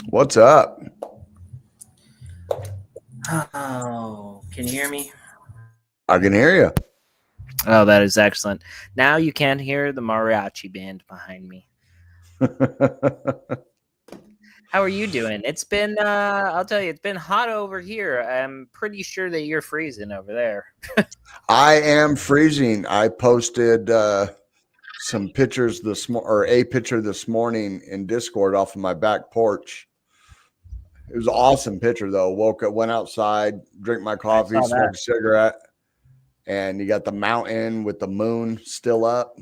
What's up? Oh, can you hear me? I can hear you. Oh, that is excellent. Now you can hear the mariachi band behind me. How are you doing? It's been, I'll tell you, it's been hot over here. I'm pretty sure that you're freezing over there. I am freezing. I posted some pictures a picture this morning in Discord off of my back porch. It was an awesome picture though. Woke up, went outside, drank my coffee, smoked a cigarette, and you got the mountain with the moon still up.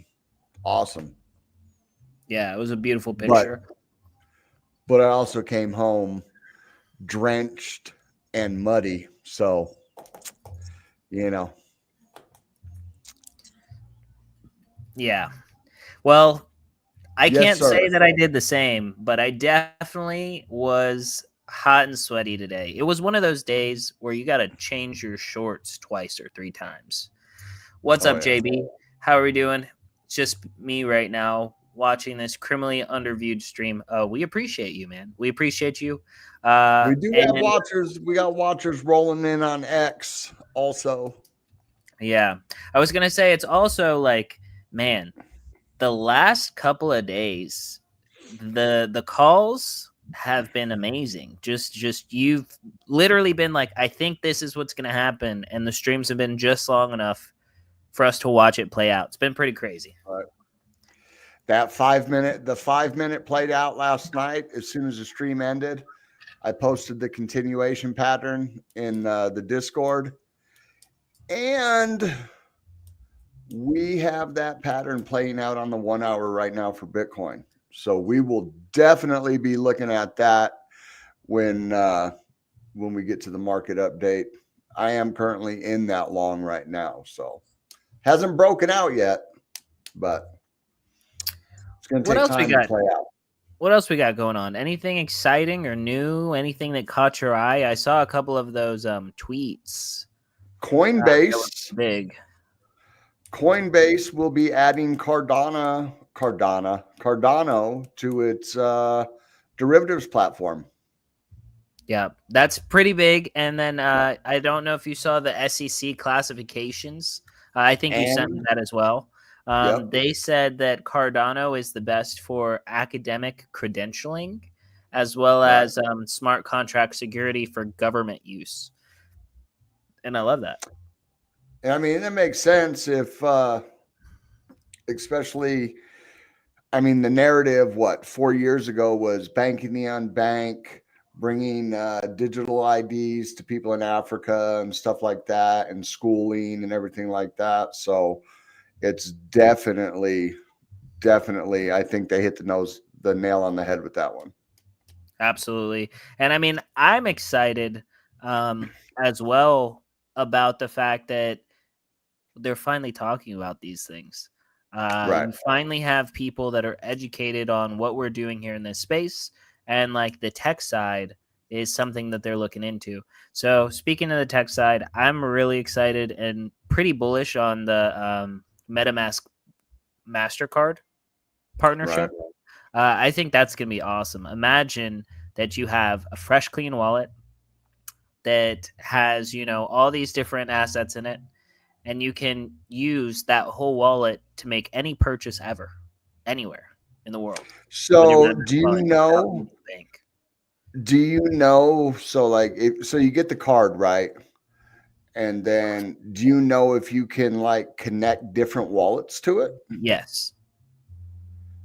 Awesome. Yeah, it was a beautiful picture. But I also came home drenched and muddy. So, Yeah. Well, I Yes, can't sir. say that I did the same, but I definitely was hot and sweaty today. It was one of those days where you got to change your shorts twice or three times. What's up, yeah. JB? How are we doing? It's just me right now watching this criminally underviewed stream. We appreciate you, man. We appreciate you. We do have watchers. We got watchers rolling in on X also. Yeah. I was going to say it's also like, man, the last couple of days, the calls have been amazing. Just you've literally been like, I think this is what's going to happen. And the streams have been just long enough for us to watch it play out. It's been pretty crazy. Right. The 5 minute played out last night. As soon as the stream ended, I posted the continuation pattern in the Discord. And we have that pattern playing out on the 1 hour right now for Bitcoin. So we will definitely be looking at that when we get to the market update. I am currently in that long right now. So hasn't broken out yet, but it's going to take time to play out. What else we got going on? Anything exciting or new? Anything that caught your eye? I saw a couple of those tweets. Coinbase. Big. Coinbase will be adding Cardano to its derivatives platform. Yeah, that's pretty big. And then I don't know if you saw the SEC classifications. I think you sent me that as well. Yep. They said that Cardano is the best for academic credentialing, as well as smart contract security for government use. And I love that. I mean, that makes sense if, especially, I mean, the narrative, 4 years ago was banking the unbanked, bringing digital IDs to people in Africa and stuff like that, and schooling and everything like that. So it's definitely, I think they hit the nail on the head with that one. Absolutely. And I mean, I'm excited as well about the fact that they're finally talking about these things. Right. You finally have people that are educated on what we're doing here in this space, and like the tech side is something that they're looking into. So speaking of the tech side, I'm really excited and pretty bullish on the MetaMask MasterCard partnership. Right. I think that's going to be awesome. Imagine that you have a fresh, clean wallet that has, all these different assets in it, and you can use that whole wallet to make any purchase ever, anywhere in the world. So do you know, so you get the card, right? And then do you know if you can connect different wallets to it? Yes.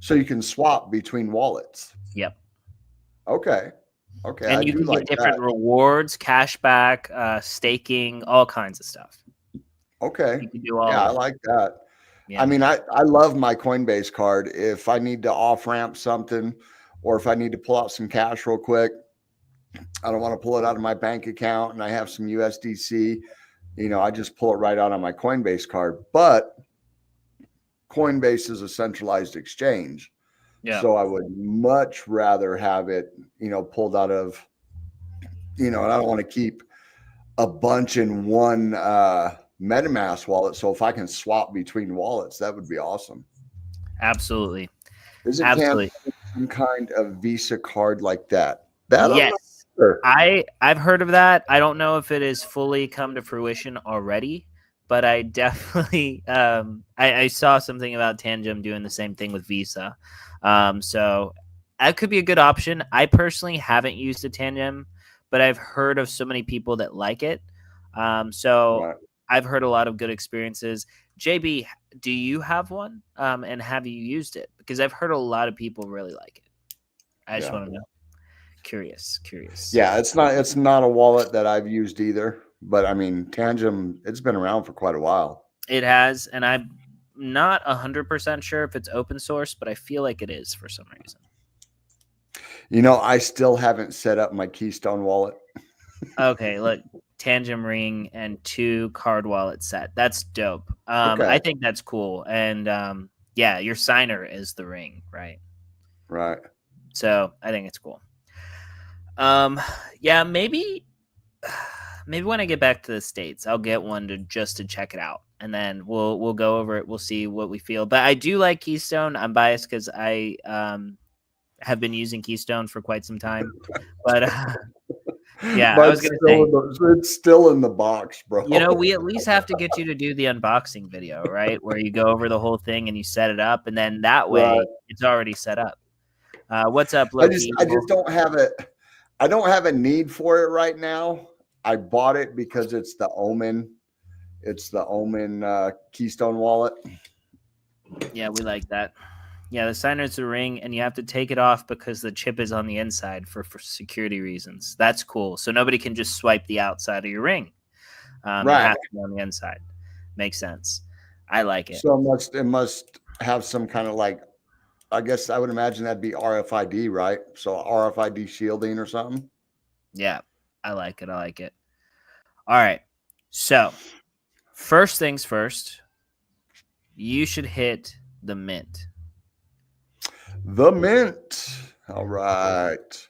So you can swap between wallets. Yep. Okay. And you can get different rewards, cashback, staking, all kinds of stuff. Okay. You can do all. Yeah, I like that. Yeah. I mean, I love my Coinbase card. If I need to off ramp something, or if I need to pull out some cash real quick, I don't want to pull it out of my bank account and I have some USDC, I just pull it right out on my Coinbase card. But Coinbase is a centralized exchange. Yeah. So I would much rather have it, pulled out of, and I don't want to keep a bunch in one MetaMask wallet. So if I can swap between wallets, that would be awesome. Absolutely. Is it Absolutely. some kind of Visa card like that. That I'm not Yes. sure. I've heard of that. I don't know if it has fully come to fruition already, but I definitely I saw something about Tangem doing the same thing with Visa. So that could be a good option. I personally haven't used a Tangem, but I've heard of so many people that like it. So Right. I've heard a lot of good experiences. JB, do you have one? And have you used it? Because I've heard a lot of people really like it. I just Yeah. want to know. Curious. Yeah, it's not a wallet that I've used either. But I mean, Tangem, it's been around for quite a while. It has, and I'm not 100% sure if it's open source, but I feel like it is for some reason. You know, I still haven't set up my Keystone wallet. Okay, look, Tangem Ring and 2 card wallet set. That's dope. Okay. I think that's cool. And yeah, your signer is the ring, right? Right. So I think it's cool. Yeah, maybe when I get back to the States, I'll get one to check it out, and then we'll go over it. We'll see what we feel. But I do like Keystone. I'm biased because I have been using Keystone for quite some time. But yeah, But I was gonna say, it's still in the box, bro. you know, we at least have to get you to do the unboxing video, right? Where you go over the whole thing and you set it up, and then that way Right. it's already set up. What's up, I Loki? just don't have it. I don't have a need for it right now. I bought it because it's the Omen. It's the Omen Keystone wallet. Yeah, we like that. Yeah, the signer's the ring, and you have to take it off because the chip is on the inside for security reasons. That's cool. So nobody can just swipe the outside of your ring. It Right. has to be on the inside. Makes sense. I like it. So it must have some kind of like, I guess I would imagine that'd be RFID, right? So RFID shielding or something. Yeah, I like it. All right. So first things first, you should hit the mint. The mint. All right.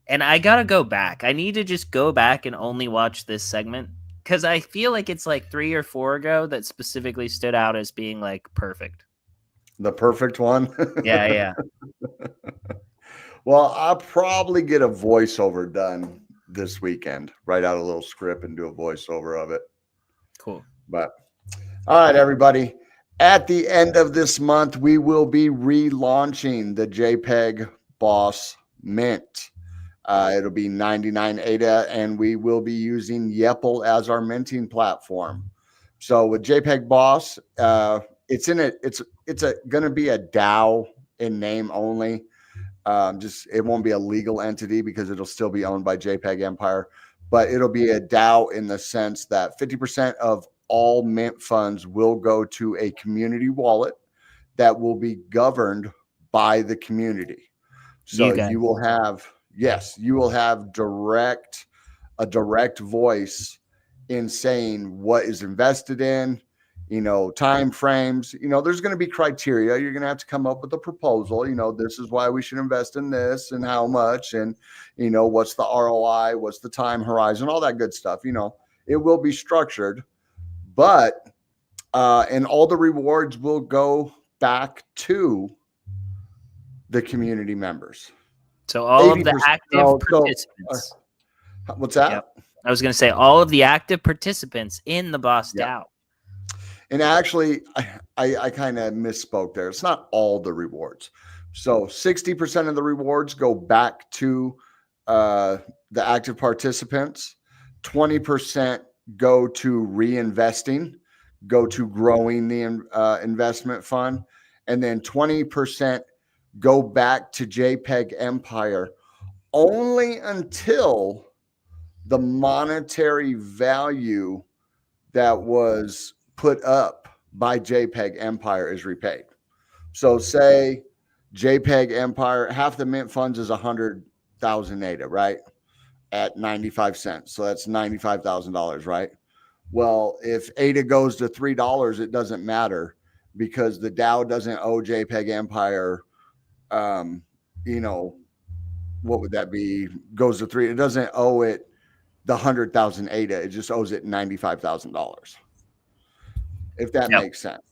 And I got to go back. I need to just go back and only watch this segment because I feel like it's like 3 or 4 ago that specifically stood out as being like perfect. The perfect one. Yeah. Well, I'll probably get a voiceover done this weekend. Write out a little script and do a voiceover of it. Cool. But all right, everybody. At the end of this month, we will be relaunching the JPEG Boss Mint. It'll be 99 ADA, and we will be using YEPL as our minting platform. So with JPEG Boss, it's going to be a DAO in name only. It won't be a legal entity because it'll still be owned by JPEG Empire, but it'll be a DAO in the sense that 50% of all mint funds will go to a community wallet that will be governed by the community. So you will have a direct voice in saying what is invested in, time frames. There's going to be criteria. You're going to have to come up with a proposal. This is why we should invest in this and how much, and what's the ROI, what's the time horizon, all that good stuff. It will be structured, but and all the rewards will go back to the community members. So all of the active participants. What's that? Yep. I was going to say all of the active participants in the Boss DAO. And actually, I kind of misspoke there. It's not all the rewards. So 60% of the rewards go back to the active participants. 20% go to reinvesting, go to growing the investment fund. And then 20% go back to JPEG Empire only until the monetary value that was put up by JPEG Empire is repaid. So say JPEG Empire, half the mint funds is 100,000 ADA, right? At 95 cents. So that's $95,000, right? Well, if ADA goes to $3, it doesn't matter because the DAO doesn't owe JPEG Empire, what would that be? Goes to $3. It doesn't owe it the 100,000 ADA. It just owes it $95,000. If that makes sense.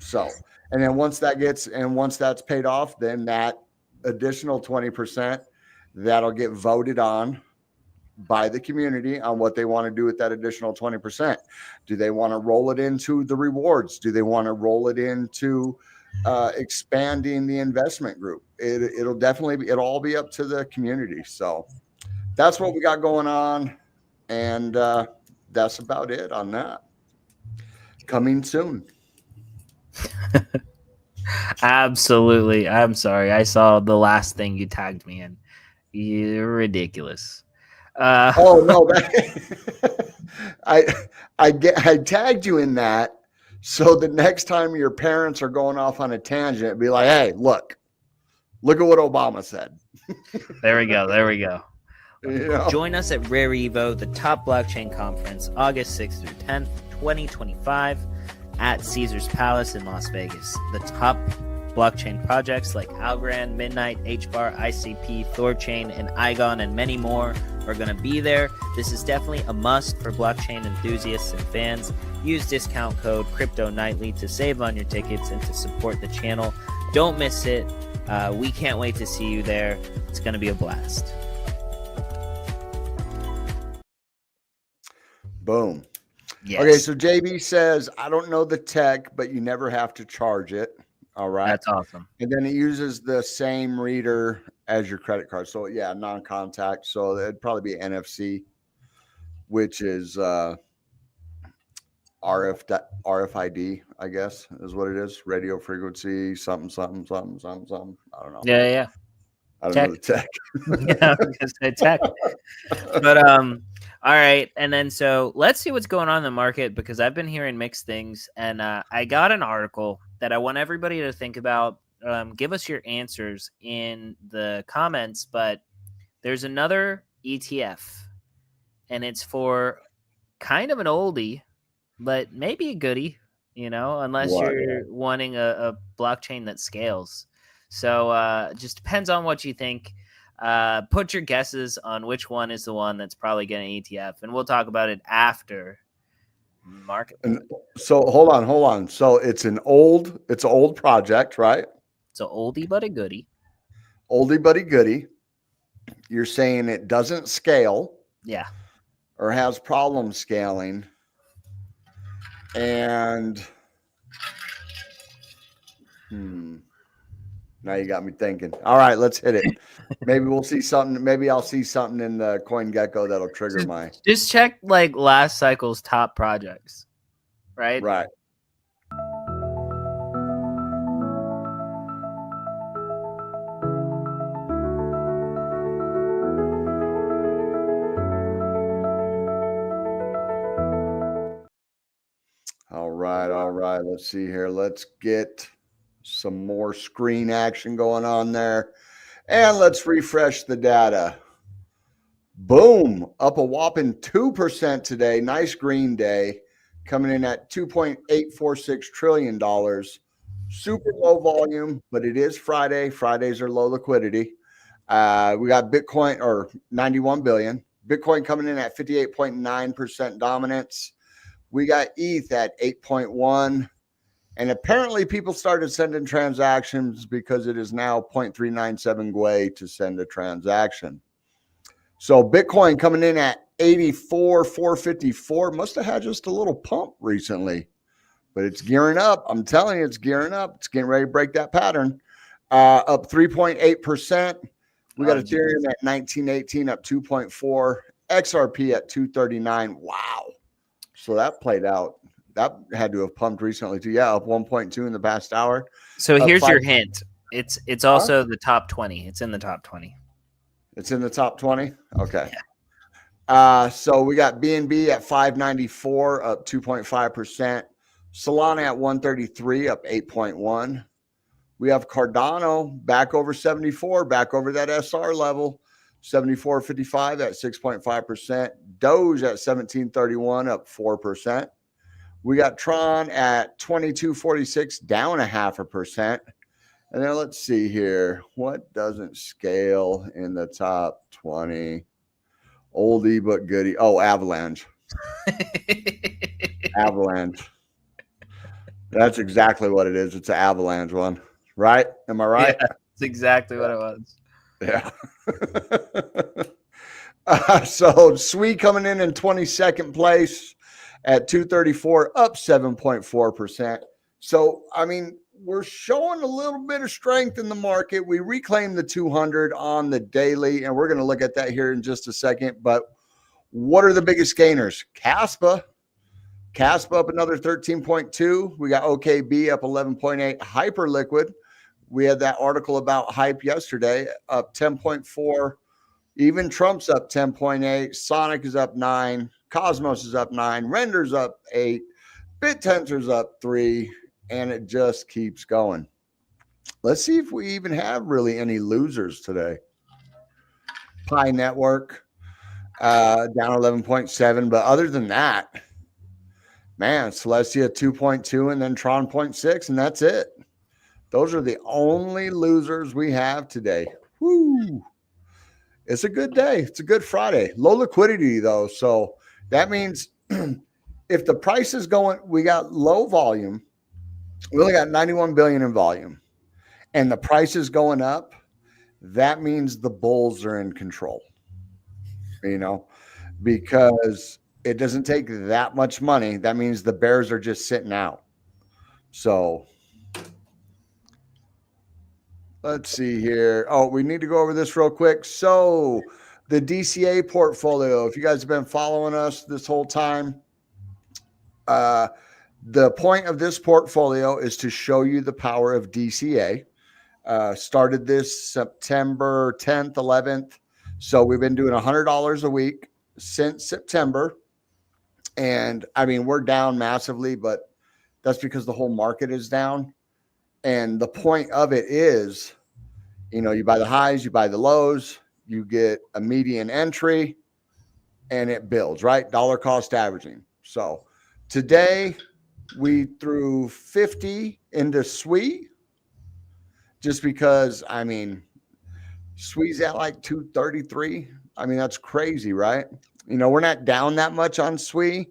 So, and then once that's paid off, then that additional 20% that'll get voted on by the community on what they want to do with that additional 20%. Do they want to roll it into the rewards? Do they want to roll it into expanding the investment group? It'll all be up to the community. So that's what we got going on. And that's about it on that. Coming soon. Absolutely. I'm sorry. I saw the last thing you tagged me in. You're ridiculous. Oh no, I tagged you in that, so the next time your parents are going off on a tangent, be like, hey, look at what Obama said. There we go. You know? Join us at Rare Evo, the top blockchain conference, August 6th through 10th, 2025, at Caesars Palace in Las Vegas. The top blockchain projects like Algorand, Midnight, HBAR, ICP, Thorchain, and Igon, and many more are going to be there. This is definitely a must for blockchain enthusiasts and fans. Use discount code CryptoNightly to save on your tickets and to support the channel. Don't miss it. We can't wait to see you there. It's going to be a blast. Boom. Yes. Okay, so JB says, I don't know the tech, but you never have to charge it. All right. That's awesome. And then it uses the same reader as your credit card. So yeah, non-contact. So it'd probably be NFC, which is RFID, I guess, is what it is. Radio frequency, something. I don't know. Yeah. I don't know the tech. Yeah, I was gonna say tech. But all right, and then so let's see what's going on in the market, because I've been hearing mixed things, and I got an article that I want everybody to think about. Give us your answers in the comments, but there's another ETF, and it's for kind of an oldie, but maybe a goodie, unless you're wanting a blockchain that scales. So just depends on what you think. Put your guesses on which one is the one that's probably getting an ETF, and we'll talk about it after market. And so hold on. So it's an old project, right? It's an oldie but a goodie. Oldie but a goodie. You're saying it doesn't scale. Yeah. Or has problems scaling. And now you got me thinking. All right, let's hit it. Maybe we'll see something. Maybe I'll see something in the CoinGecko that'll trigger my. Just check like last cycle's top projects, right? Right. All right. Let's see here. Let's get some more screen action going on there. And let's refresh the data. Boom. Up a whopping 2% today. Nice green day. Coming in at $2.846 trillion. Super low volume, but it is Friday. Fridays are low liquidity. We got Bitcoin, or 91 billion. Bitcoin coming in at 58.9% dominance. We got ETH at 8.1. And apparently people started sending transactions because it is now 0.397 Gwei to send a transaction. So Bitcoin coming in at 84,454. Must have had just a little pump recently, but it's gearing up. I'm telling you, it's gearing up. It's getting ready to break that pattern. Up 3.8%. We got Ethereum at 1918, up 2.4. XRP at 239. Wow. So that played out. That had to have pumped recently too. Yeah, up 1.2 in the past hour. So here's your hint. It's also the top 20. It's in the top 20. It's in the top 20? Okay. Yeah. So we got BNB at 594, up 2.5%. Solana at 133, up 8.1. We have Cardano back over 74, back over that SR level, 74.55 at 6.5%. Doge at 1731, up 4%. We got Tron at 22.46, down 0.5%. And then let's see here. What doesn't scale in the top 20? Oldie but goodie. Oh, Avalanche. Avalanche. That's exactly what it is. It's an Avalanche one. Right? Am I right? Yeah, That's exactly what it was. Yeah. So SWE coming in 22nd place at 234, up 7.4%. So, I mean, we're showing a little bit of strength in the market. We reclaimed the 200 on the daily, and we're going to look at that here in just a second. But what are the biggest gainers? Caspa up another 13.2. We got OKB up 11.8. Hyperliquid, we had that article about hype yesterday, up 10.4. Even Trump's up 10.8. Sonic is up 9. Cosmos is up 9. Render's up 8. BitTensor's up 3. And it just keeps going. Let's see if we even have really any losers today. Pi Network down 11.7. But other than that, man, Celestia 2.2 and then Tron 0.6, and that's it. Those are the only losers we have today. Woo! It's a good day. It's a good Friday. Low liquidity, though. So that means if the price is going, we got low volume. We only got 91 billion in volume, and the price is going up. That means the bulls are in control, because it doesn't take that much money. That means the bears are just sitting out. So let's see here. Oh, we need to go over this real quick. So the DCA portfolio, if you guys have been following us this whole time, the point of this portfolio is to show you the power of DCA. Started this September 10th, 11th. So we've been doing $100 a week since September. And I mean, we're down massively, but that's because the whole market is down. And the point of it is, you buy the highs, you buy the lows, you get a median entry, and it builds, right? Dollar cost averaging. So today we threw 50 into SWE just because, I mean, SWE's at like 233. I mean, that's crazy, right? We're not down that much on SWE,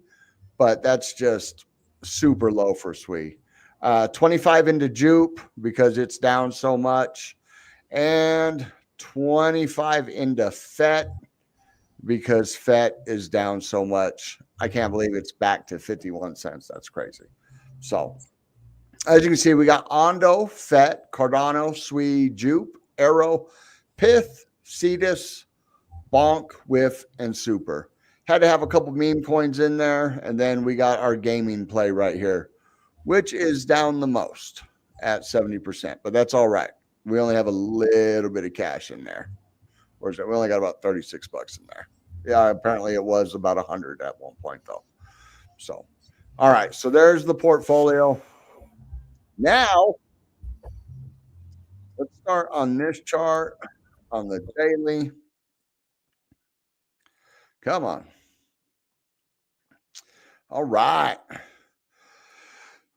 but that's just super low for SWE. 25 into Jupe because it's down so much, and 25 into FET because FET is down so much. I can't believe it's back to 51 cents. That's crazy. So as you can see, we got Ondo, FET, Cardano, SWE, Jupe, Arrow, Pith, Cetus, Bonk, Whiff, and Super. Had to have a couple meme coins in there, and then we got our gaming play right here, which is down the most at 70%, but that's all right. We only have a little bit of cash in there. Where's it? We only got about 36 bucks in there. Yeah, apparently it was about 100 at one point, though. So, all right. So there's the portfolio. Now, let's start on this chart on the daily. Come on. All right.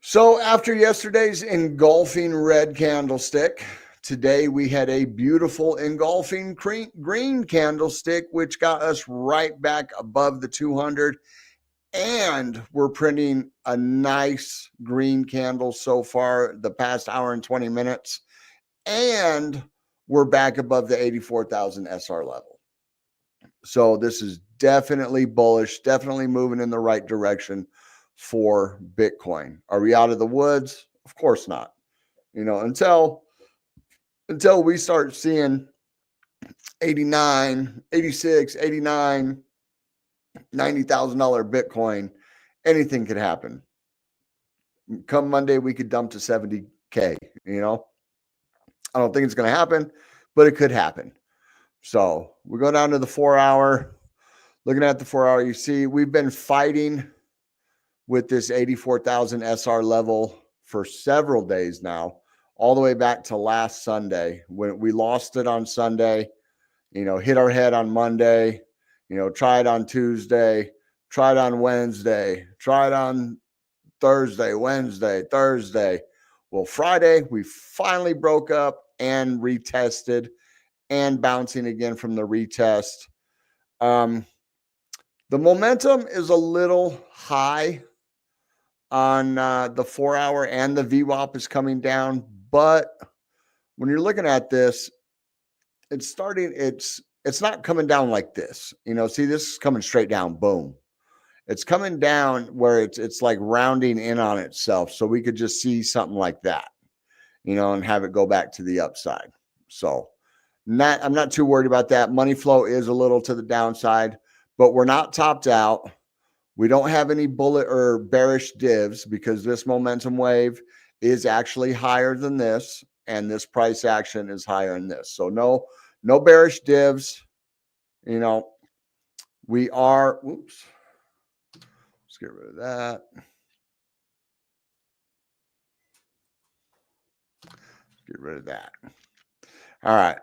So after yesterday's engulfing red candlestick, today we had a beautiful engulfing green candlestick, which got us right back above the 200. And we're printing a nice green candle so far the past hour and 20 minutes. And we're back above the 84,000 SR level. So this is definitely bullish, definitely moving in the right direction for Bitcoin. Are we out of the woods? Of course not. Until we start seeing 89, 86, 89, $90,000 Bitcoin, anything could happen. Come Monday, we could dump to 70K, I don't think it's going to happen, but it could happen. So we go down to the 4 hour. Looking at the 4 hour, you see we've been fighting with this 84,000 SR level for several days now, all the way back to last Sunday when we lost it on Sunday, hit our head on Monday, tried on Tuesday, tried on Wednesday, tried on Thursday, Wednesday, Thursday. Well, Friday, we finally broke up and retested and bouncing again from the retest. The momentum is a little high on the 4 hour, and the VWAP is coming down, but when you're looking at this, it's not coming down like this. See, this is coming straight down. Boom. It's coming down where it's like rounding in on itself. So we could just see something like that, and have it go back to the upside. So I'm not too worried about that. Money flow is a little to the downside, but we're not topped out. We don't have any bullet or bearish divs because this momentum wave is actually higher than this, and this price action is higher than this. So no bearish divs. We are, oops. Let's get rid of that. Get rid of that. All right.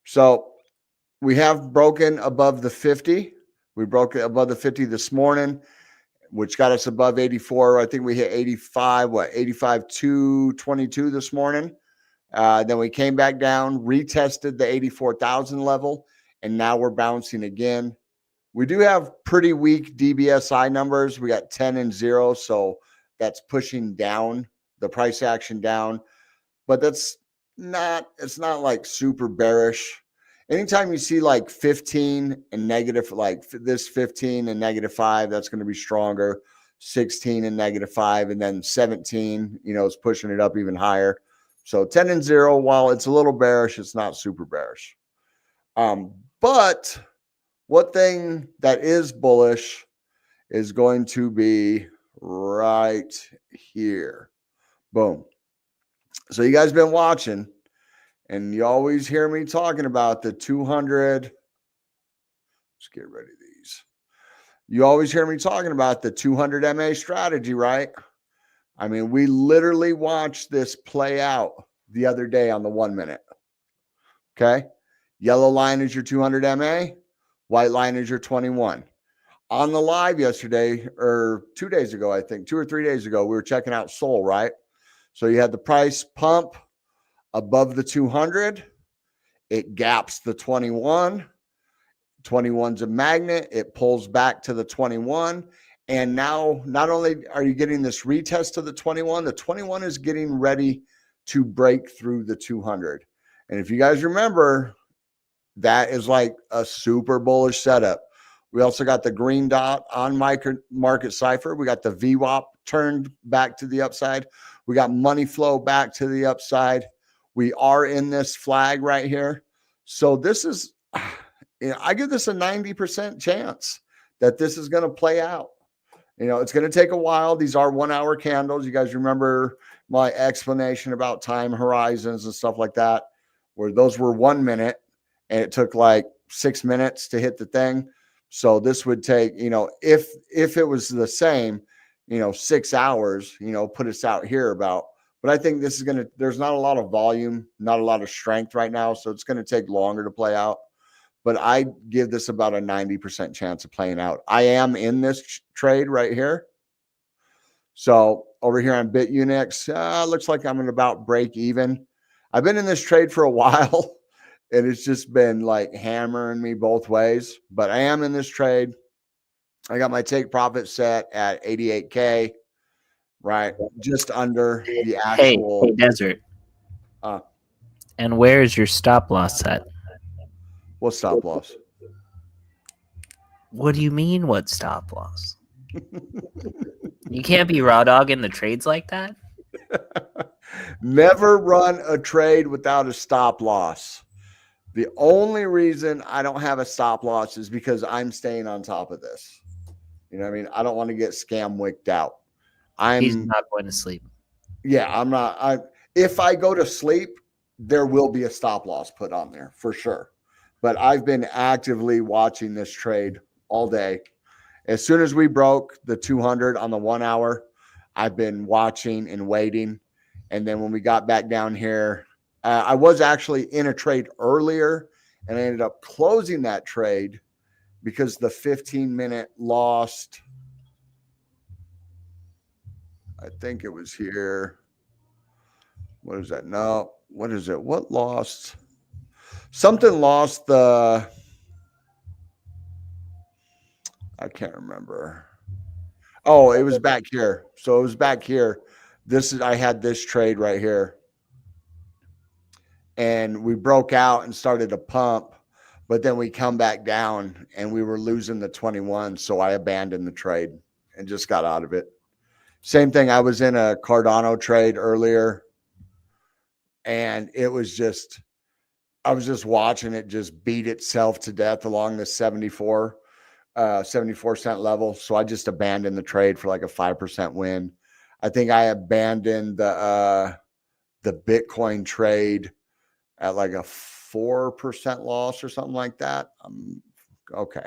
So we have broken above the 50. We broke above the 50 this morning, which got us above 84. I think we hit 85, 85,222 this morning. Then we came back down, retested the 84,000 level, and now we're bouncing again. We do have pretty weak DBSI numbers. We got 10 and 0, so that's pushing down the price action down. But it's not like super bearish. Anytime you see like 15 and negative, like this 15 and -5, that's going to be stronger. 16 and -5, and then 17, is pushing it up even higher. So 10 and 0, while it's a little bearish, it's not super bearish. But one thing that is bullish is going to be right here. Boom. So you guys been watching, and you always hear me talking about the 200. Let's get rid of these. You always hear me talking about the 200 MA strategy, right? I mean, we literally watched this play out the other day on the 1 minute. Okay. Yellow line is your 200 MA. White line is your 21. On the live yesterday, or 2 days ago, I think 2 or 3 days ago, we were checking out Sol, right? So you had the price pump above the 200. It gaps the 21. 21's a magnet. It pulls back to the 21. And now not only are you getting this retest to the 21 is getting ready to break through the 200. And if you guys remember, that is like a super bullish setup. We also got the green dot on market cipher. We got the VWAP turned back to the upside. We got money flow back to the upside. We are in this flag right here. So this is, I give this a 90% chance that this is going to play out. It's going to take a while. These are 1 hour candles. You guys remember my explanation about time horizons and stuff like that, where those were 1 minute and it took like 6 minutes to hit the thing. So this would take, if it was the same, 6 hours, put us out here about. But I think this is there's not a lot of volume, not a lot of strength right now. So it's going to take longer to play out. But I give this about a 90% chance of playing out. I am in this trade right here. So over here on Bitunix, looks like I'm at about break even. I've been in this trade for a while, and it's just been like hammering me both ways. But I am in this trade. I got my take profit set at 88K, right? Just under the actual. Hey, Desert. And where is your stop loss set? What stop loss? What do you mean, what stop loss? You can't be raw dogging the trades like that. Never run a trade without a stop loss. The only reason I don't have a stop loss is because I'm staying on top of this. You know what I mean? I don't want to get scam wicked out. He's not going to sleep. Yeah, I'm not. If I go to sleep, there will be a stop loss put on there for sure. But I've been actively watching this trade all day. As soon as we broke the 200 on the 1 hour, I've been watching and waiting. And then when we got back down here, I was actually in a trade earlier, and I ended up closing that trade because the 15-minute lost. I think it was here. What is that? No, what is it? What lost? Something lost the. I can't remember. Oh, it was back here. So it was back here. I had this trade right here. and we broke out and started to pump, but then we come back down and we were losing the 21. So I abandoned the trade and just got out of it. Same thing. I was in a Cardano trade earlier, and it was just, I was just watching it just beat itself to death along the 74 cent level. So I just abandoned the trade for like a 5% win. I think I abandoned the Bitcoin trade at like a 4% loss or something like that. Okay.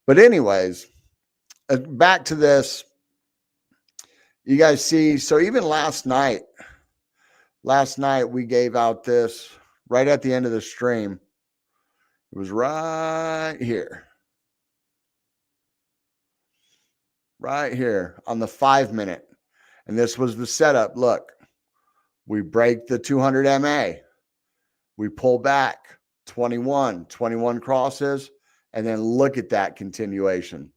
But anyways, back to this. You guys see, so even last night we gave out this right at the end of the stream. It was right here on the 5 minute. And this was the setup. Look, we break the 200 MA. We pull back 21 crosses. And then look at that continuation.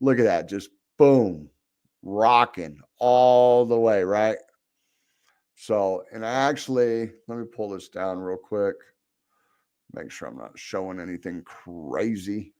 Look at that. Just boom, rocking all the way, right? So, and actually, let me pull this down real quick. Make sure I'm not showing anything crazy.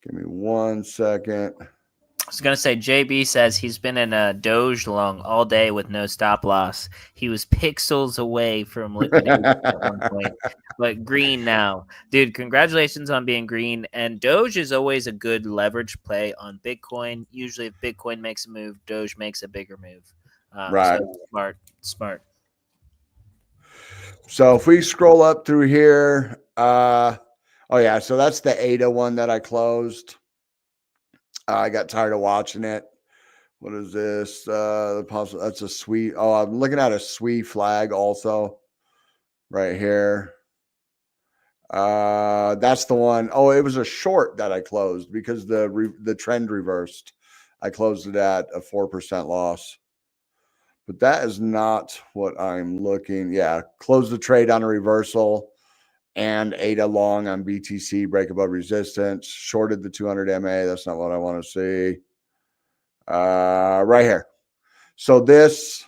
Give me 1 second. I was going to say, JB says he's been in a Doge long all day with no stop loss. He was pixels away from liquidation at one point, but green now. Dude, congratulations on being green. And Doge is always a good leverage play on Bitcoin. Usually if Bitcoin makes a move, Doge makes a bigger move. Right. So smart. So if we scroll up through here, oh yeah, so that's the ADA one that I closed. I got tired of watching it. What is this? That's a SWE. Oh, I'm looking at a SWE flag also right here. That's the one. Oh, it was a short that I closed because the trend reversed. I closed it at a 4% loss. But that is not what I'm looking. Yeah, close the trade on a reversal and ADA long on BTC, break above resistance, shorted the 200 MA. That's not what I want to see. Right here. So this,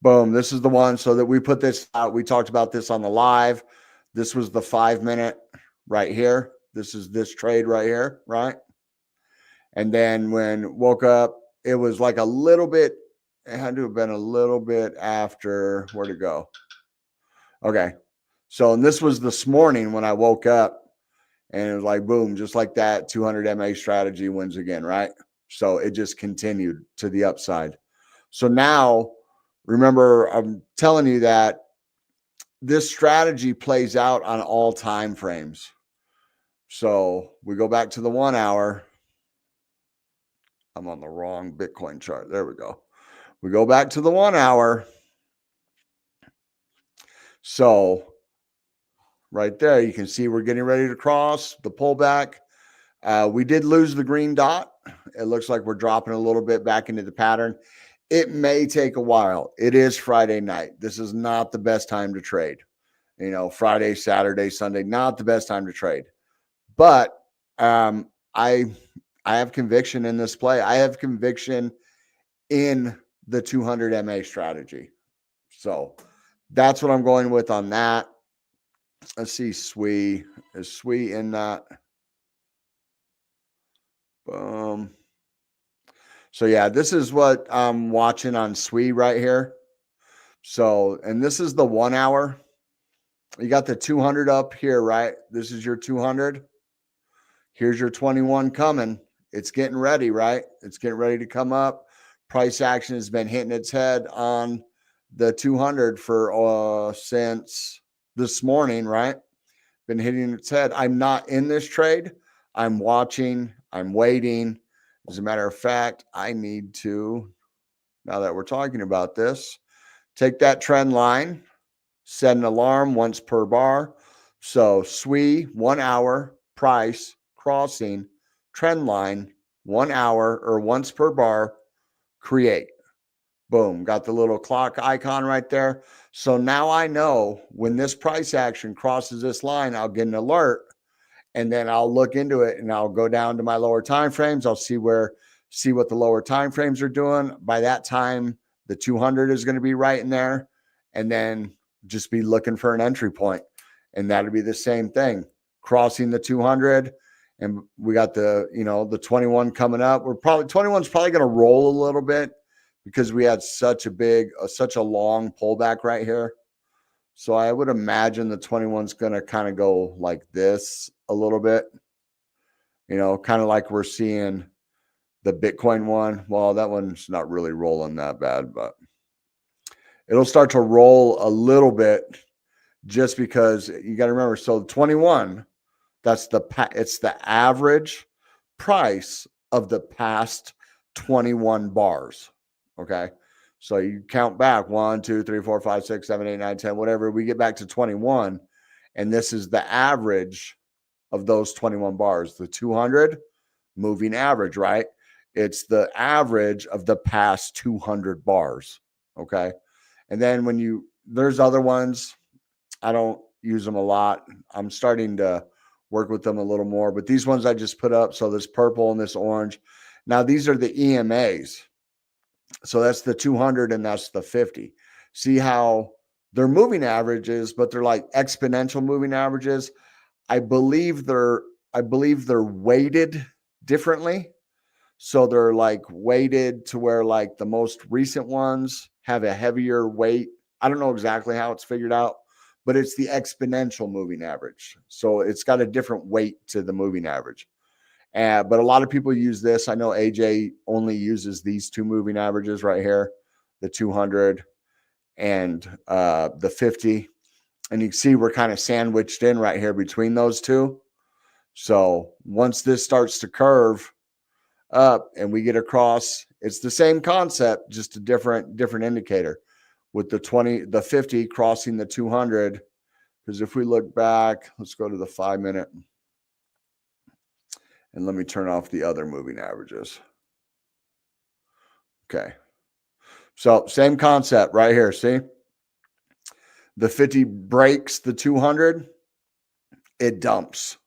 boom, this is the one. So that we put this out. We talked about this on the live. This was the 5 minute right here. This is this trade right here, right? And then when woke up, it was like a little bit, it had to have been a little bit after, where'd it go? Okay. So, and this was this morning when I woke up, and it was like, boom, just like that, 200 MA strategy wins again, right? So it just continued to the upside. So now, remember, I'm telling you that this strategy plays out on all time frames. So we go back to the 1 hour. I'm on the wrong Bitcoin chart. There we go. We go back to the 1 hour. So right there, you can see we're getting ready to cross the pullback. We did lose the green dot. It looks like we're dropping a little bit back into the pattern. It may take a while. It is Friday night. This is not the best time to trade. You know, Friday, Saturday, Sunday, not the best time to trade. But I have conviction in this play. I have conviction in the 200 MA strategy. So that's what I'm going with on that. Let's see, SWE. Is SWE in that? Boom. So yeah, this is what I'm watching on SWE right here. So, and this is the 1 hour. You got the 200 up here, right? This is your 200. Here's your 21 coming. It's getting ready, right? It's getting ready to come up. Price action has been hitting its head on the 200 for since this morning, right? Been hitting its head. I'm not in this trade. I'm watching. I'm waiting. As a matter of fact, I need to, now that we're talking about this, take that trend line, set an alarm once per bar. So SWE, 1 hour, price, crossing, trend line, 1 hour or once per bar, create. Boom, got the little clock icon right there. So now I know when this price action crosses this line, I'll get an alert, and then I'll look into it and I'll go down to my lower time frames. I'll see what the lower time frames are doing. By that time, the 200 is going to be right in there. and then just be looking for an entry point. And that'll be the same thing, crossing the 200. And we got the, the 21 coming up. 21's probably going to roll a little bit because we had such a long pullback right here. So I would imagine the 21's going to kind of go like this a little bit, kind of like we're seeing the Bitcoin one. Well, that one's not really rolling that bad, but it'll start to roll a little bit just because you got to remember. So the 21, it's the average price of the past 21 bars. Okay. So you count back 1, 2, 3, 4, 5, 6, 7, 8, 9, 10, whatever. We get back to 21. And this is the average of those 21 bars, the 200 moving average, right? It's the average of the past 200 bars. Okay. And then there's other ones, I don't use them a lot. I'm starting to work with them a little more, but these ones I just put up. So this purple and this orange. Now these are the EMAs. So that's the 200 and that's the 50. See how they're moving averages, but they're like exponential moving averages. I believe they're weighted differently. So they're like weighted to where like the most recent ones have a heavier weight. I don't know exactly how it's figured out, but it's the exponential moving average. So it's got a different weight to the moving average. But a lot of people use this. I know AJ only uses these two moving averages right here, the 200 and the 50. And you can see we're kind of sandwiched in right here between those two. So once this starts to curve up and we get across, it's the same concept, just a different indicator with the 50 crossing the 200. Because if we look back, let's go to the 5 minute. And let me turn off the other moving averages. Okay. So same concept right here. See? The 50 breaks the 200. It dumps.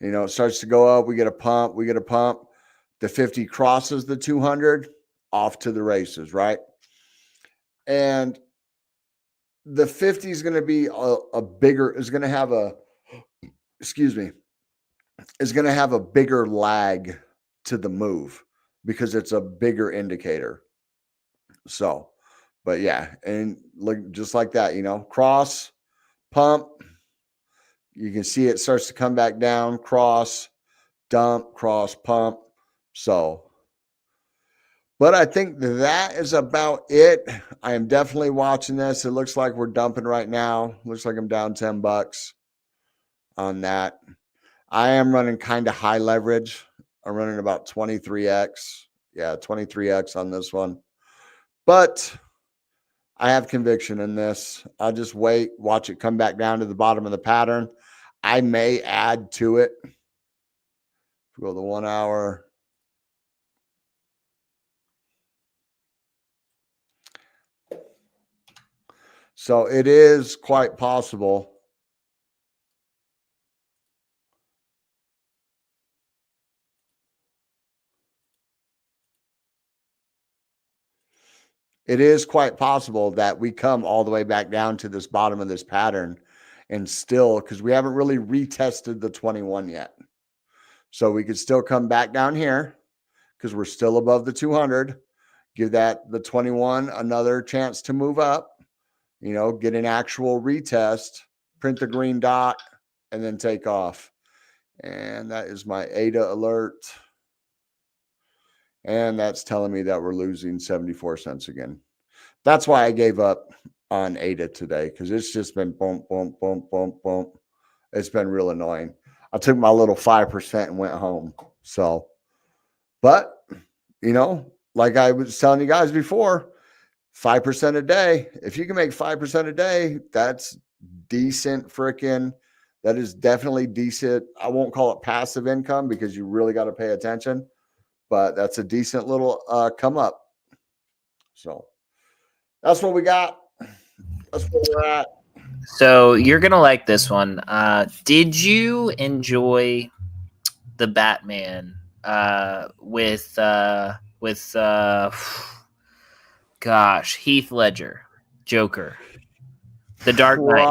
It starts to go up. We get a pump. The 50 crosses the 200. Off to the races, right? And the 50 is going to be is going to have a bigger lag to the move because it's a bigger indicator. So, but yeah, and just like that, cross, pump, you can see it starts to come back down, cross, dump, cross, pump. So, but I think that is about it. I am definitely watching this. It looks like we're dumping right now. Looks like I'm down $10 on that. I am running kind of high leverage. I'm running about 23x. Yeah, 23x on this one. But I have conviction in this. I'll just wait, watch it come back down to the bottom of the pattern. I may add to it. Go to the 1 hour. So it is quite possible. It is quite possible that we come all the way back down to this bottom of this pattern and still, because we haven't really retested the 21 yet. So we could still come back down here because we're still above the 200. Give the 21 another chance to move up, get an actual retest, print the green dot, and then take off. And that is my ADA alert. And that's telling me that we're losing 74 cents again. That's why I gave up on ADA today, because it's just been boom, boom, boom, boom, boom. It's been real annoying. I took my little 5% and went home. So, but, like I was telling you guys before, 5% a day. If you can make 5% a day, that's decent freaking. That is definitely decent. I won't call it passive income because you really got to pay attention. But that's a decent little come up. So that's what we got. That's where we're at. So you're gonna like this one. Did you enjoy the Batman with gosh, Heath Ledger, Joker? The Dark Knight.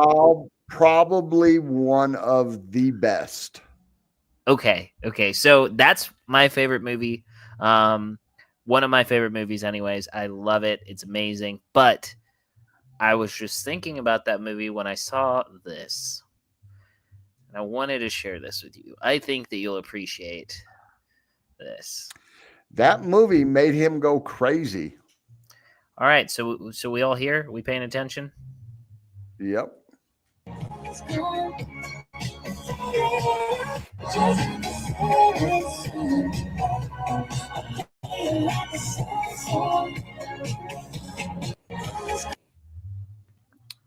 Probably one of the best. Okay. So that's my favorite movie. One of my favorite movies, anyways. I love it. It's amazing. But I was just thinking about that movie when I saw this. And I wanted to share this with you. I think that you'll appreciate this. That movie made him go crazy. All right. So we all here? We paying attention? Yep.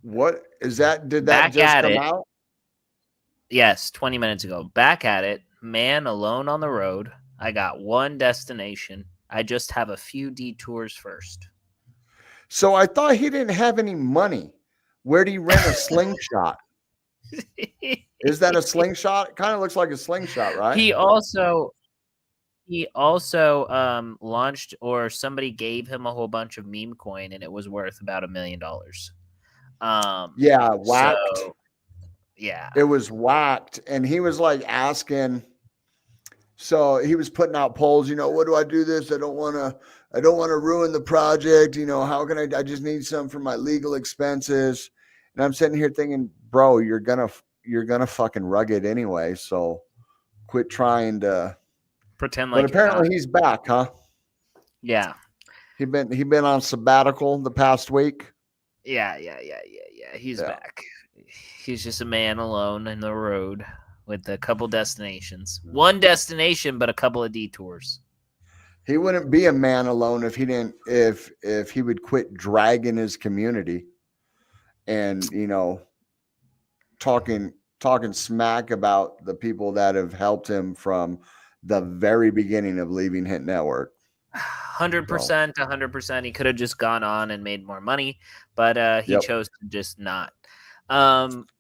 What is that? Did that just come out? Yes, 20 minutes ago. Back at it. Man alone on the road. I got one destination. I just have a few detours first. So I thought he didn't have any money. Where'd he rent a slingshot? Is that a slingshot? It kind of looks like a slingshot, right? He also launched, or somebody gave him a whole bunch of meme coin, and it was worth about $1 million. Yeah, whacked. So, yeah, it was whacked, and he was like asking. So he was putting out polls. What do I do this? I don't want to ruin the project. How can I just need some for my legal expenses. And I'm sitting here thinking, bro, you're gonna fucking rug it anyway. So quit trying to pretend like. But apparently he's back, huh? Yeah. He been on sabbatical the past week. Yeah. He's back. He's just a man alone in the road with a couple destinations. One destination, but a couple of detours. He wouldn't be a man alone if he didn't. If he would quit dragging his community, and talking smack about the people that have helped him from the very beginning of leaving Hit Network. 100%. He could have just gone on and made more money, but he chose to just not.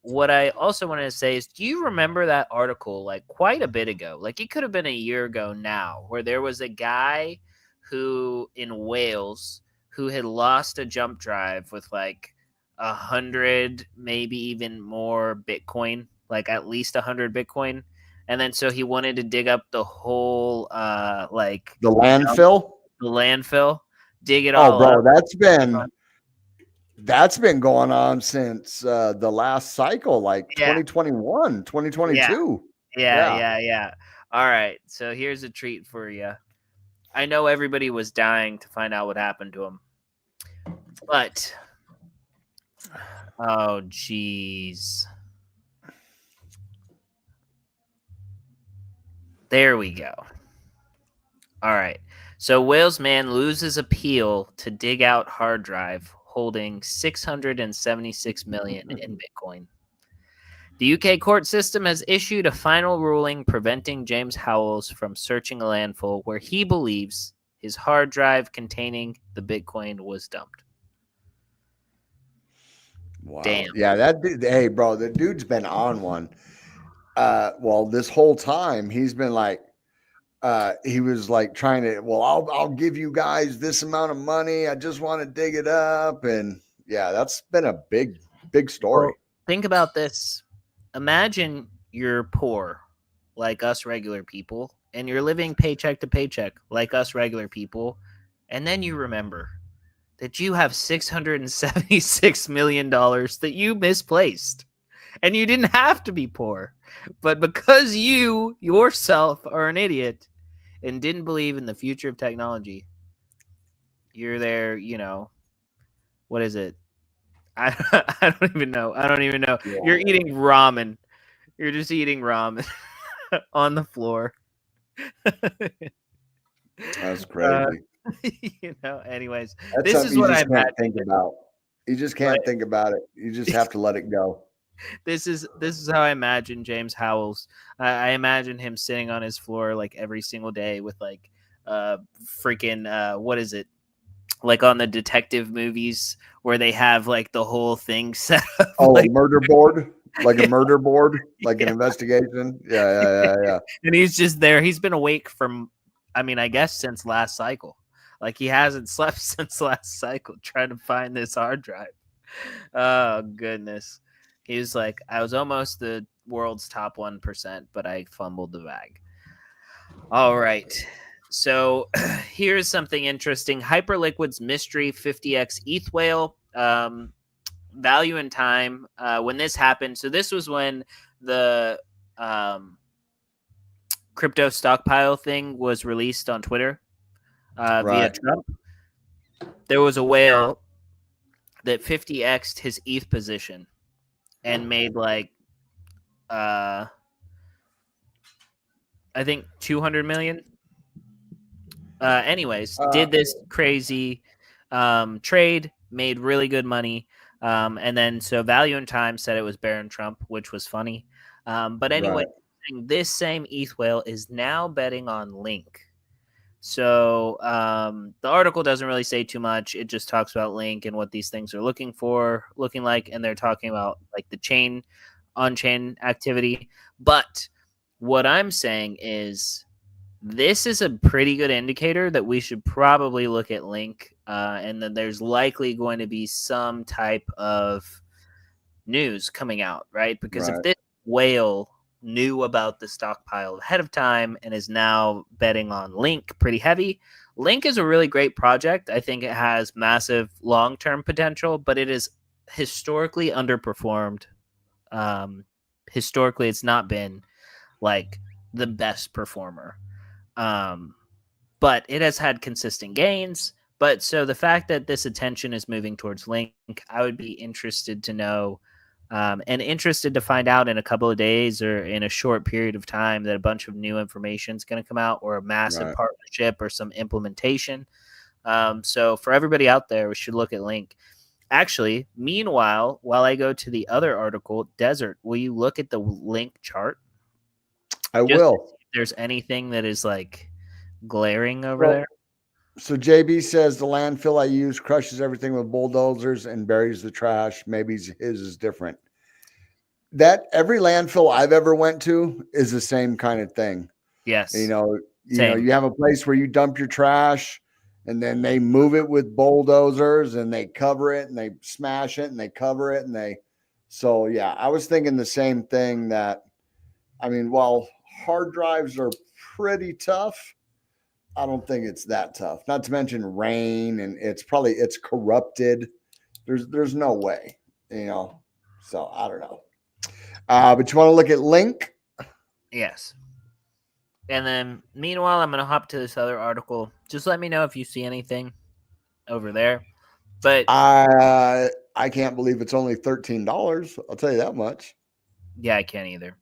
What I also wanted to say is, do you remember that article like quite a bit ago? Like it could have been a year ago now, where there was a guy who in Wales who had lost a jump drive with like 100, maybe even more Bitcoin, like at least 100 Bitcoin. And then so he wanted to dig up the whole like the landfill, dig it all up. That's been going on since the last cycle, like 2021, 2022. Yeah. All right. So here's a treat for you. I know everybody was dying to find out what happened to him. But, oh, geez. There we go. All right. So Wales man loses appeal to dig out hard drive holding 676 million in Bitcoin. The UK court system has issued a final ruling preventing James Howells from searching a landfill where he believes his hard drive containing the Bitcoin was dumped. Wow. Damn. Yeah, that dude, hey, bro, the dude's been on one. Well, this whole time he's been like, he was like trying to, I'll give you guys this amount of money. I just want to dig it up. And yeah, that's been a big story. Well, think about this. Imagine you're poor like us regular people, and you're living paycheck to paycheck like us regular people. And then you remember that you have $676 million that you misplaced. And you didn't have to be poor. But because you yourself are an idiot and didn't believe in the future of technology, you're there, what is it? I don't even know. Yeah. You're eating ramen. You're just eating ramen on the floor. That's crazy. Anyways, that's this is what I think about. You just can't think about it. You just have to let it go. This is how I imagine James Howells. I imagine him sitting on his floor like every single day with like freaking what is it? Like on the detective movies where they have like the whole thing set up. Oh, like, a murder board? Like a murder board? Like an investigation? Yeah. And he's just there. He's been awake from, I guess since last cycle. Like he hasn't slept since last cycle trying to find this hard drive. Oh goodness. He was like, I was almost the world's top 1%, but I fumbled the bag. All right. So here's something interesting. Hyperliquid's mystery 50x ETH whale. Value and time. When this happened, so this was when the crypto stockpile thing was released on Twitter via Right. Trump. There was a whale that 50x'd his ETH position and made like I think 200 million. Anyways, did this crazy trade, made really good money, and then so Value and Time said it was Baron Trump, which was funny. But anyway, Right. this same ETH whale is now betting on Link. So the article doesn't really say too much. It just talks about Link and what these things are looking like, and they're talking about like the chain, on-chain activity. But what I'm saying is this is a pretty good indicator that we should probably look at Link, and that there's likely going to be some type of news coming out, right? Because if Right. this whale knew about the stockpile ahead of time and is now betting on Link pretty heavy, Link is a really great project. I think it has massive long-term potential, but it is historically underperformed. Historically, it's not been like the best performer. But it has had consistent gains. But so the fact that this attention is moving towards Link, I would be interested to know, and interested to find out in a couple of days or in a short period of time that a bunch of new information is going to come out, or a massive Right. partnership or some implementation. So for everybody out there, we should look at Link. Actually, meanwhile, while I go to the other article, Desert, will you look at the Link chart? I Just to will. see if there's anything that is like glaring over Well, there. so JB says the landfill I use crushes everything with bulldozers and buries the trash. Maybe his is different. That every landfill I've ever went to is the same kind of thing. Yes. You have a place where you dump your trash and then they move it with bulldozers and they cover it and they smash it and they cover it and they so yeah, I was thinking the same thing that I mean, while hard drives are pretty tough, I don't think it's that tough. Not to mention rain and it's corrupted. There's no way, you know. So I don't know. But you want to look at Link? Yes. And then meanwhile, I'm going to hop to this other article. Just let me know if you see anything over there. But I can't believe it's only $13. I'll tell you that much. yeah, I can't either.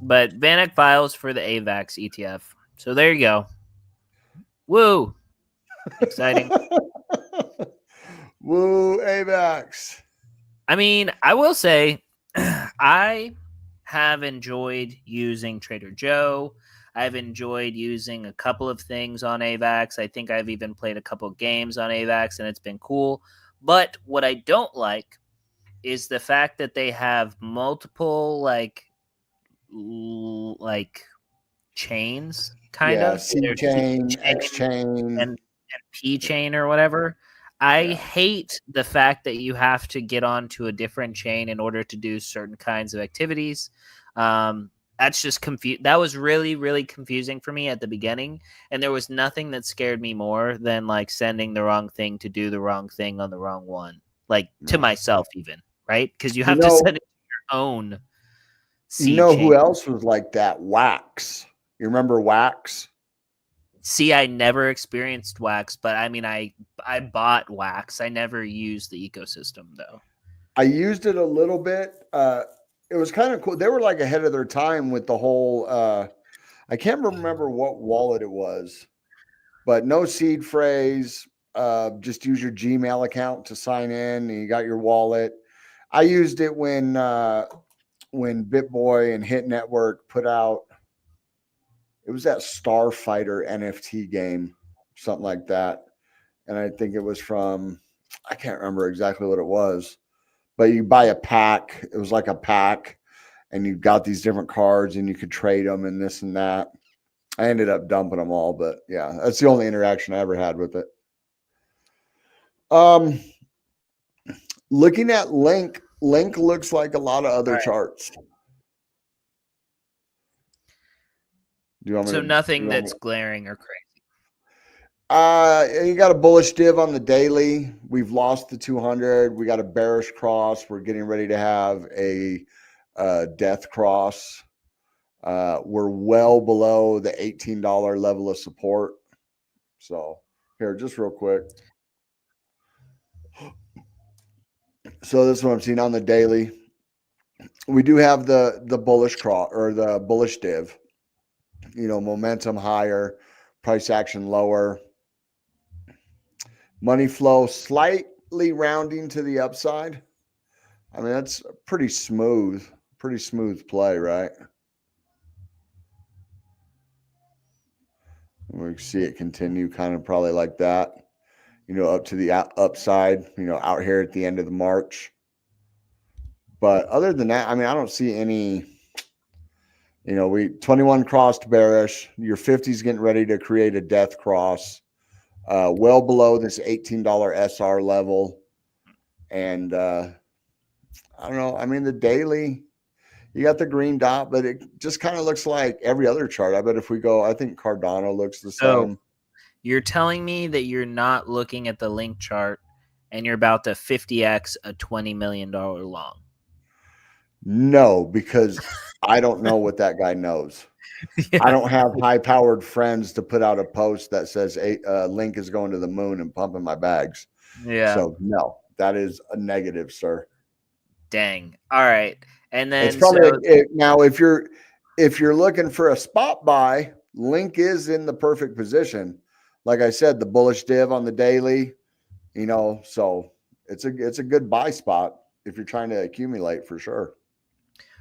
But VanEck files for the AVAX ETF. So there you go. Woo! Exciting. Woo, AVAX. I mean, I will say I have enjoyed using Trader Joe. I've enjoyed using a couple of things on AVAX. I think I've even played a couple of games on AVAX and it's been cool. But what I don't like is the fact that they have multiple like chains, kind Yeah, of. C There's C chain, chain X chain. and P chain or whatever. I Yeah. hate the fact that you have to get onto a different chain in order to do certain kinds of activities. That's just that was really, really confusing for me at the beginning. And there was nothing that scared me more than like sending the wrong thing to do the wrong thing on the wrong one, like to myself even, right? Because you You have to know, send it to your own you C know chain. who else was like that? Wax. You remember Wax? See, I never experienced Wax, but I mean, I bought Wax. I never used the ecosystem though. I used it a little bit. It was kind of cool. They were like ahead of their time with the whole I can't remember what wallet it was, but no seed phrase. Just use your Gmail account to sign in and you got your wallet. I used it when BitBoy and Hit Network put out it was that Starfighter NFT game, something like that. And I think it was from I can't remember exactly what it was, but you buy a pack. It was like a pack, and you got these different cards, and you could trade them and this and that. I ended up dumping them all, but yeah, that's the only interaction I ever had with it. Looking at Link looks like a lot of other All right. charts. Do you want me So to? nothing You want that's glaring or crazy. You got a bullish div on the daily. We've lost the 200. We got a bearish cross. We're getting ready to have a death cross. We're well below the $18 level of support. So here, just real quick. So this is what I'm seeing on the daily. We do have the bullish cross or the bullish div. Momentum higher, price action lower. Money flow slightly rounding to the upside. I mean, that's a pretty smooth play, right? We see it continue kind of probably like that, up to the upside, out here at the end of the March. But other than that, I mean, I don't see any, we 21 crossed bearish. Your 50's getting ready to create a death cross, well below this $18 SR level. And I don't know. I mean, the daily, you got the green dot, but it just kind of looks like every other chart. I bet if we go, I think Cardano looks the same. You're telling me that you're not looking at the link chart and you're about to 50x a $20 million long. No, because I don't know what that guy knows. Yeah. I don't have high-powered friends to put out a post that says Link is going to the moon and pumping my bags. Yeah. So no, that is a negative, sir. Dang. All right. And then it's probably now if you're looking for a spot buy, Link is in the perfect position. Like I said, the bullish div on the daily, so it's a good buy spot if you're trying to accumulate for sure.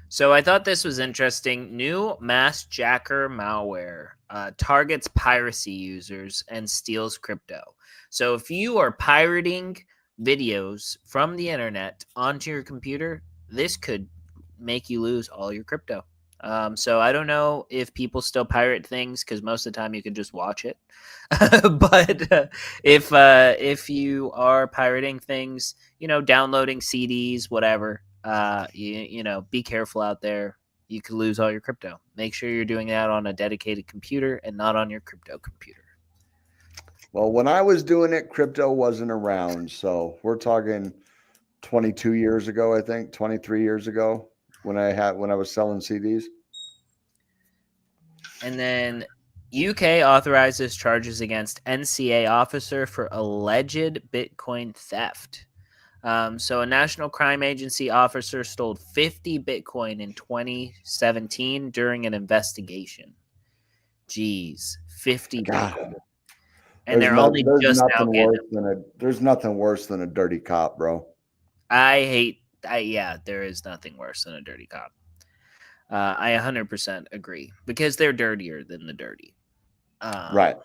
So I thought this was interesting. New mass jacker malware targets piracy users and steals crypto. So if you are pirating videos from the internet onto your computer, this could make you lose all your crypto. So I don't know if people still pirate things because most of the time you can just watch it. But if you are pirating things, downloading CDs, whatever, be careful out there. You could lose all your crypto. Make sure you're doing that on a dedicated computer and not on your crypto computer. Well, when I was doing it, crypto wasn't around. So we're talking 22 years ago, I think 23 years ago when I was selling CDs. And then UK authorizes charges against NCA officer for alleged Bitcoin theft. So a National Crime Agency officer stole 50 Bitcoin in 2017 during an investigation. Jeez, 50 Bitcoin. And they're only just now getting them. There's nothing worse than a dirty cop, bro. There is nothing worse than a dirty cop. I 100% agree because they're dirtier than the dirty. Right.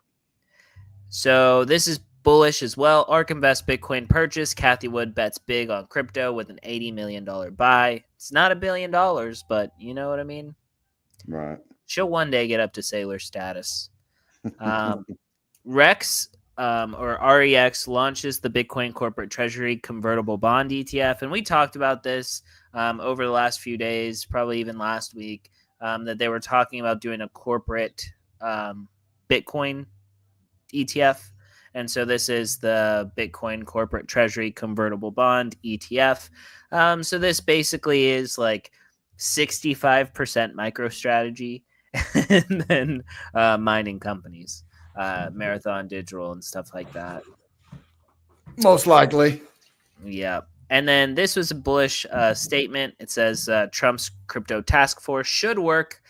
So this is bullish as well. ARK Invest Bitcoin purchase. Cathie Wood bets big on crypto with an $80 million buy. It's not $1 billion, but you know what I mean? Right. She'll one day get up to sailor status. Rex or REX launches the Bitcoin Corporate Treasury Convertible Bond ETF. And we talked about this over the last few days, probably even last week, that they were talking about doing a corporate Bitcoin ETF. And so this is the Bitcoin Corporate Treasury Convertible Bond ETF. So this basically is like 65% MicroStrategy and then mining companies. Marathon Digital and stuff like that. Most likely. Yeah. And then this was a bullish statement. It says Trump's crypto task force should work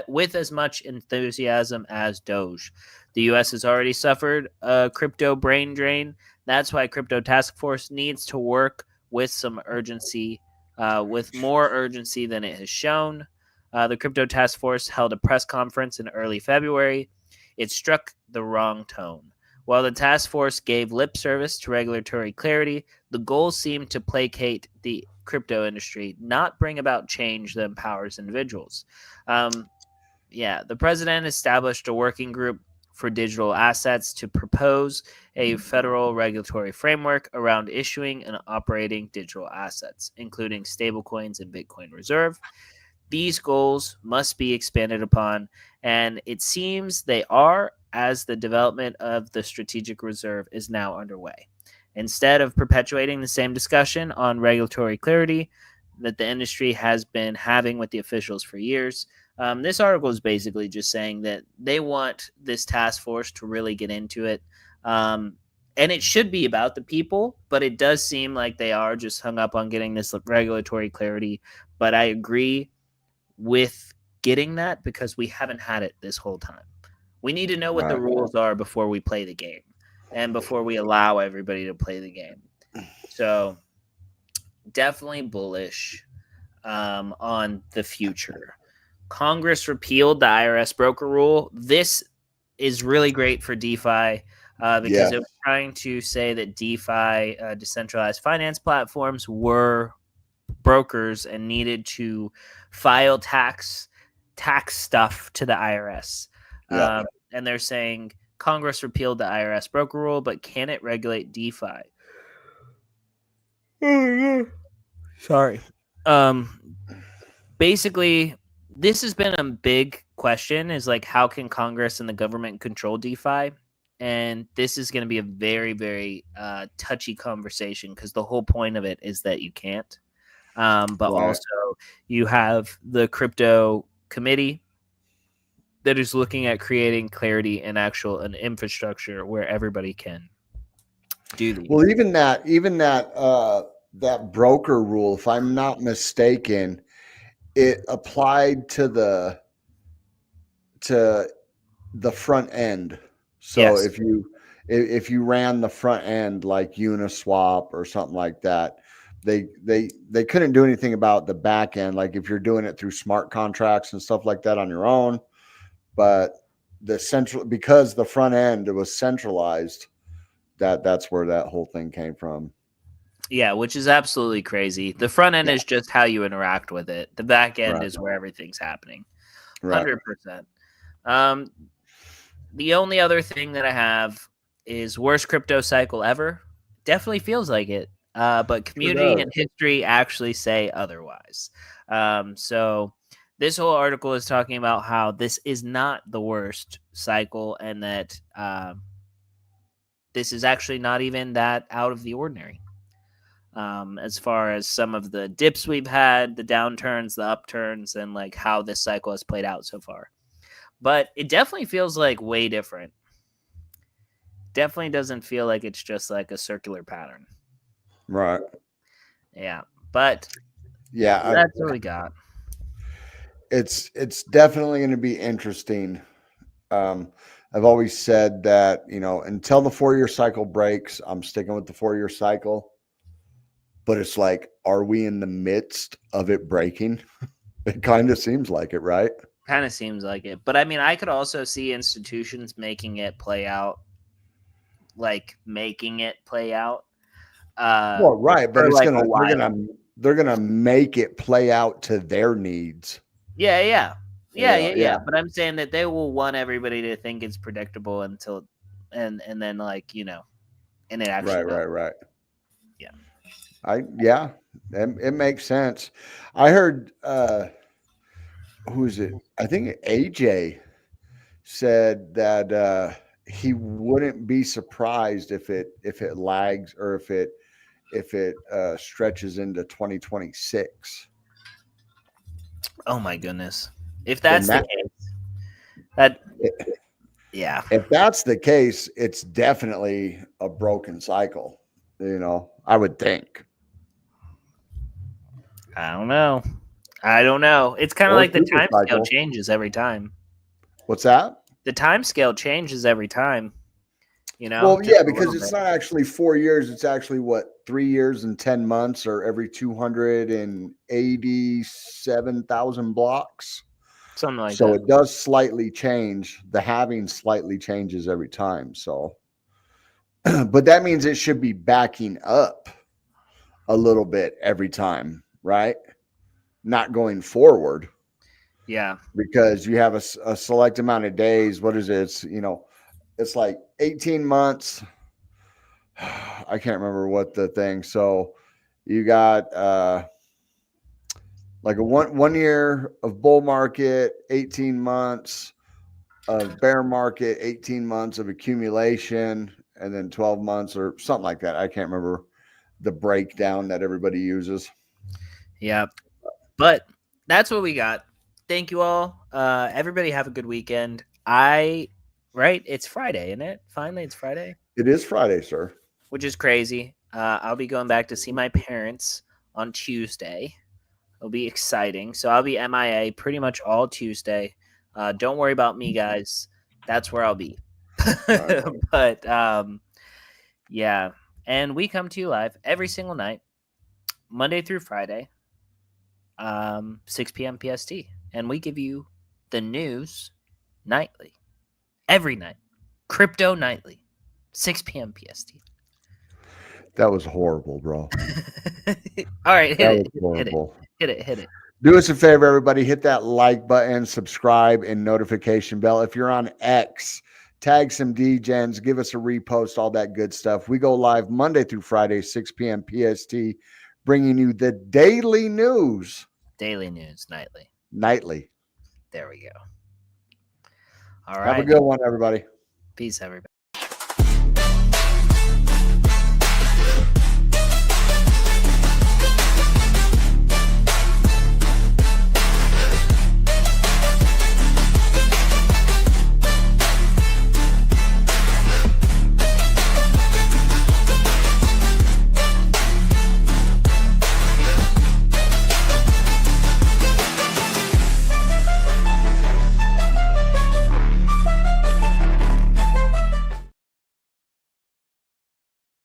with as much enthusiasm as Doge. The U.S. has already suffered a crypto brain drain. That's why crypto task force needs to work with some urgency, with more urgency than it has shown. The crypto task force held a press conference in early February. It struck the wrong tone. While the task force gave lip service to regulatory clarity, the goal seemed to placate the crypto industry, not bring about change that empowers individuals. The president established a working group for Digital Assets to propose a federal regulatory framework around issuing and operating digital assets, including stablecoins and Bitcoin Reserve. These goals must be expanded upon, and it seems they are, as the development of the strategic reserve is now underway. Instead of perpetuating the same discussion on regulatory clarity that the industry has been having with the officials for years, this article is basically just saying that they want this task force to really get into it. And it should be about the people, but it does seem like they are just hung up on getting this regulatory clarity. But I agree with getting that because we haven't had it this whole time. We need to know what the rules are before we play the game and before we allow everybody to play the game. So definitely bullish on the future. Congress repealed the IRS broker rule. This is really great for DeFi because it was trying to say that DeFi, decentralized finance platforms, were brokers and needed to file tax stuff to the IRS. And they're saying Congress repealed the IRS broker rule, but can it regulate DeFi? Sorry. Basically, this has been a big question, is like, how can Congress and the government control DeFi? And this is going to be a very, very touchy conversation because the whole point of it is that you can't. But also you have the crypto committee that is looking at creating clarity and an infrastructure where everybody can do these. Well, even that broker rule, if I'm not mistaken, it applied to the front end. So Yes. if you ran the front end like Uniswap or something like that, they couldn't do anything about the back end, like if you're doing it through smart contracts and stuff like that on your own. But because the front end was centralized, that's where that whole thing came from. Yeah, which is absolutely crazy. The front end is just how you interact with it. The back end is where everything's happening. 100%. The only other thing that I have is worst crypto cycle ever. Definitely feels like it. But community and history actually say otherwise. So this whole article is talking about how this is not the worst cycle and that this is actually not even that out of the ordinary. As far as some of the dips we've had, the downturns, the upturns, and like how this cycle has played out so far. But it definitely feels like way different. Definitely doesn't feel like it's just like a circular pattern. Right. Yeah. But yeah, that's what we got. It's definitely going to be interesting. I've always said that, until the 4-year cycle breaks, I'm sticking with the 4-year cycle. But it's like, are we in the midst of it breaking? It kind of seems like it, right? Kind of seems like it. But I mean, I could also see institutions making it play out. Well, right, but it's they're gonna make it play out to their needs. Yeah. But I'm saying that they will want everybody to think it's predictable until, and then and it actually right. Yeah. It makes sense. I heard who is it? I think AJ said that he wouldn't be surprised if it lags or if it stretches into 2026. Oh my goodness! If that's the case, if that's the case, it's definitely a broken cycle. I would think. I don't know. It's kind of like the time scale changes every time. What's that? The time scale changes every time. Well, yeah, because it's not actually 4 years. It's actually 3 years and 10 months, or every 287,000 blocks. Something like that. So it does slightly change. The halving slightly changes every time. So, but that means it should be backing up a little bit every time, right? Not going forward. Yeah. Because you have a select amount of days. What is it? It's, it's like 18 months. I can't remember what the thing. So you got like a one year of bull market, 18 months of bear market, 18 months of accumulation, and then 12 months or something like that. I can't remember the breakdown that everybody uses. Yeah. But that's what we got. Thank you all. Everybody have a good weekend. Right? It's Friday, isn't it? Finally, it's Friday. It is Friday, sir. Which is crazy. I'll be going back to see my parents on Tuesday. It'll be exciting. So I'll be MIA pretty much all Tuesday. Don't worry about me, guys. That's where I'll be. Right. But yeah. And we come to you live every single night, Monday through Friday, 6 p.m. PST. And we give you the news nightly, every night, crypto nightly, 6 p.m. PST. That was horrible, bro. All right, That was horrible. Hit it. Do us a favor, everybody. Hit that like button, subscribe, and notification bell. If you're on X, tag some DGens, give us a repost, all that good stuff. We go live Monday through Friday, 6 p.m. PST, bringing you the daily news. Daily news, nightly. Nightly. There we go. All right. Have a good one, everybody. Peace, everybody.